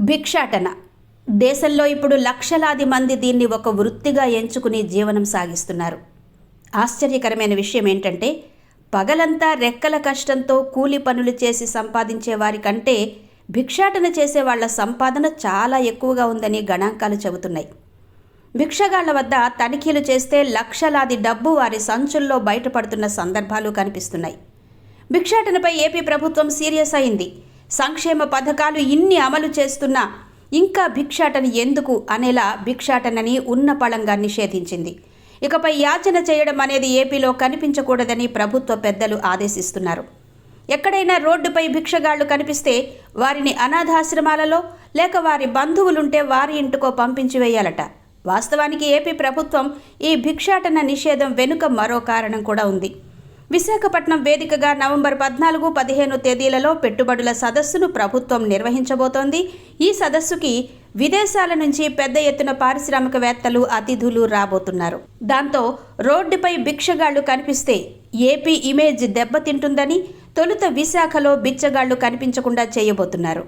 భిక్షాటన. దేశంలో ఇప్పుడు లక్షలాది మంది దీన్ని ఒక వృత్తిగా ఎంచుకుని జీవనం సాగిస్తున్నారు. ఆశ్చర్యకరమైన విషయం ఏంటంటే, పగలంతా రెక్కల కష్టంతో కూలి పనులు చేసి సంపాదించే వారి కంటే భిక్షాటన చేసే వాళ్ల సంపాదన చాలా ఎక్కువగా ఉందని గణాంకాలు చెబుతున్నాయి. భిక్షగాళ్ల వద్ద తనిఖీలు చేస్తే లక్షలాది డబ్బు వారి సంచుల్లో బయటపడుతున్న సందర్భాలు కనిపిస్తున్నాయి. భిక్షాటనపై ఏపీ ప్రభుత్వం సీరియస్ అయింది. సంక్షేమ పథకాలు ఇన్ని అమలు చేస్తున్నా ఇంకా భిక్షాటన ఎందుకు అనేలా భిక్షాటనని ఉన్నపళంగా నిషేధించింది. ఇకపై యాచన చేయడం అనేది ఏపీలో కనిపించకూడదని ప్రభుత్వ పెద్దలు ఆదేశిస్తున్నారు. ఎక్కడైనా రోడ్డుపై భిక్షగాళ్లు కనిపిస్తే వారిని అనాథాశ్రమాలలో లేక వారి బంధువులుంటే వారి ఇంటికో పంపించి వేయాలట. వాస్తవానికి ఏపీ ప్రభుత్వం ఈ భిక్షాటన నిషేధం వెనుక మరో కారణం కూడా ఉంది. విశాఖపట్నం వేదికగా నవంబర్ 14, 15 తేదీలలో పెట్టుబడుల సదస్సును ప్రభుత్వం నిర్వహించబోతోంది. ఈ సదస్సుకి విదేశాల నుంచి పెద్ద ఎత్తున పారిశ్రామికవేత్తలు, అతిథులు రాబోతున్నారు. దాంతో రోడ్డుపై భిక్షగాళ్లు కనిపిస్తే ఏపీ ఇమేజ్ దెబ్బతింటుందని తొలుత విశాఖలో బిచ్చగాళ్లు కనిపించకుండా చేయబోతున్నారు.